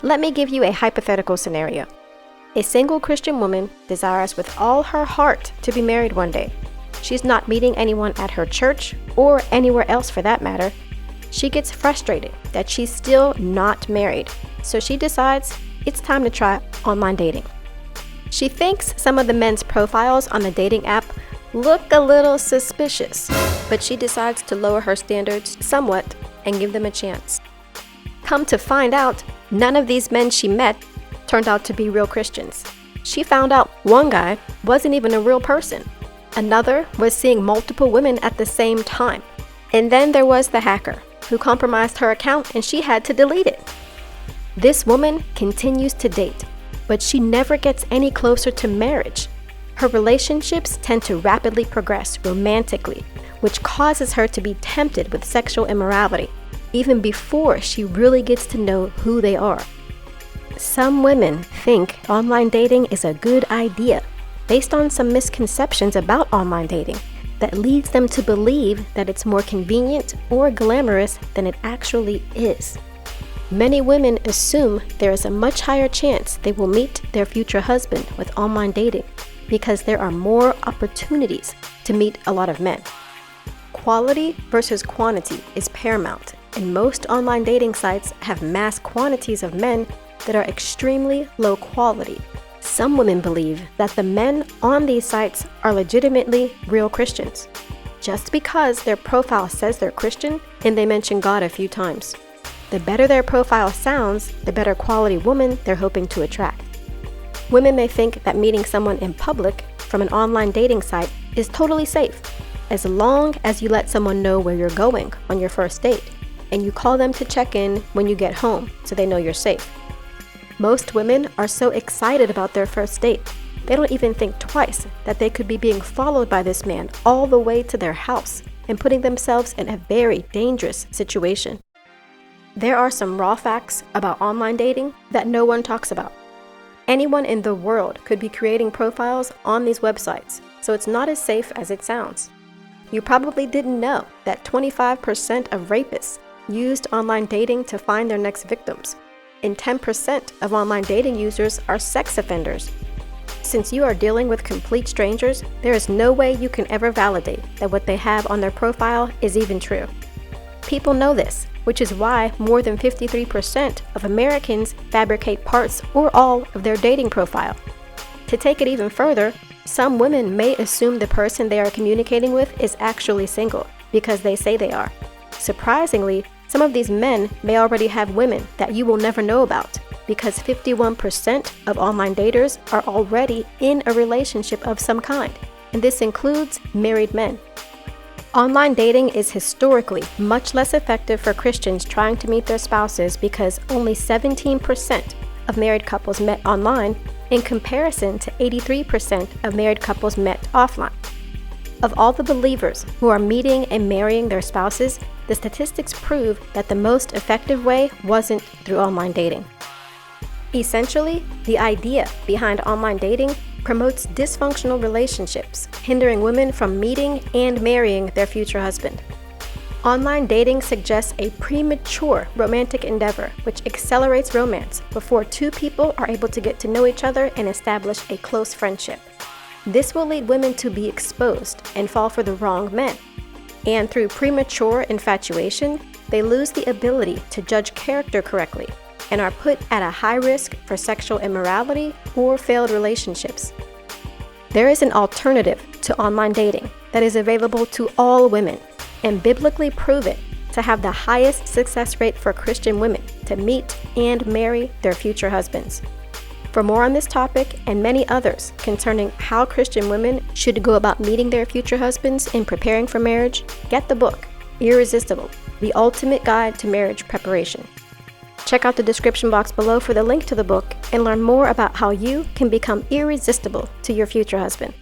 Let me give you a hypothetical scenario. A single Christian woman desires with all her heart to be married one day. She's not meeting anyone at her church or anywhere else for that matter. She gets frustrated that she's still not married, so she decides it's time to try online dating. She thinks some of the men's profiles on the dating app look a little suspicious, but she decides to lower her standards somewhat and give them a chance. Come to find out, none of these men she met turned out to be real Christians. She found out one guy wasn't even a real person. Another was seeing multiple women at the same time. And then there was the hacker who compromised her account and she had to delete it. This woman continues to date, but she never gets any closer to marriage. Her relationships tend to rapidly progress romantically, which causes her to be tempted with sexual immorality, even before she really gets to know who they are. Some women think online dating is a good idea based on some misconceptions about online dating that leads them to believe that it's more convenient or glamorous than it actually is. Many women assume there is a much higher chance they will meet their future husband with online dating because there are more opportunities to meet a lot of men. Quality versus quantity is paramount, and most online dating sites have mass quantities of men that are extremely low quality. Some women believe that the men on these sites are legitimately real Christians, just because their profile says they're Christian and they mention God a few times. The better their profile sounds, the better quality woman they're hoping to attract. Women may think that meeting someone in public from an online dating site is totally safe, as long as you let someone know where you're going on your first date, and you call them to check in when you get home so they know you're safe. Most women are so excited about their first date, they don't even think twice that they could be being followed by this man all the way to their house and putting themselves in a very dangerous situation. There are some raw facts about online dating that no one talks about. Anyone in the world could be creating profiles on these websites, so it's not as safe as it sounds. You probably didn't know that 25% of rapists used online dating to find their next victims, and 10% of online dating users are sex offenders. Since you are dealing with complete strangers, there is no way you can ever validate that what they have on their profile is even true. People know this, which is why more than 53% of Americans fabricate parts or all of their dating profile. To take it even further, some women may assume the person they are communicating with is actually single because they say they are. Surprisingly, some of these men may already have women that you will never know about because 51% of online daters are already in a relationship of some kind, and this includes married men. Online dating is historically much less effective for Christians trying to meet their spouses because only 17% of married couples met online in comparison to 83% of married couples met offline. Of all the believers who are meeting and marrying their spouses, the statistics prove that the most effective way wasn't through online dating. Essentially, the idea behind online dating promotes dysfunctional relationships, hindering women from meeting and marrying their future husband. Online dating suggests a premature romantic endeavor which accelerates romance before two people are able to get to know each other and establish a close friendship. This will lead women to be exposed and fall for the wrong men. And through premature infatuation, they lose the ability to judge character correctly and are put at a high risk for sexual immorality or failed relationships. There is an alternative to online dating that is available to all women and biblically proven to have the highest success rate for Christian women to meet and marry their future husbands. For more on this topic and many others concerning how Christian women should go about meeting their future husbands and preparing for marriage, get the book, Irresistible, the ultimate guide to marriage preparation. Check out the description box below for the link to the book and learn more about how you can become irresistible to your future husband.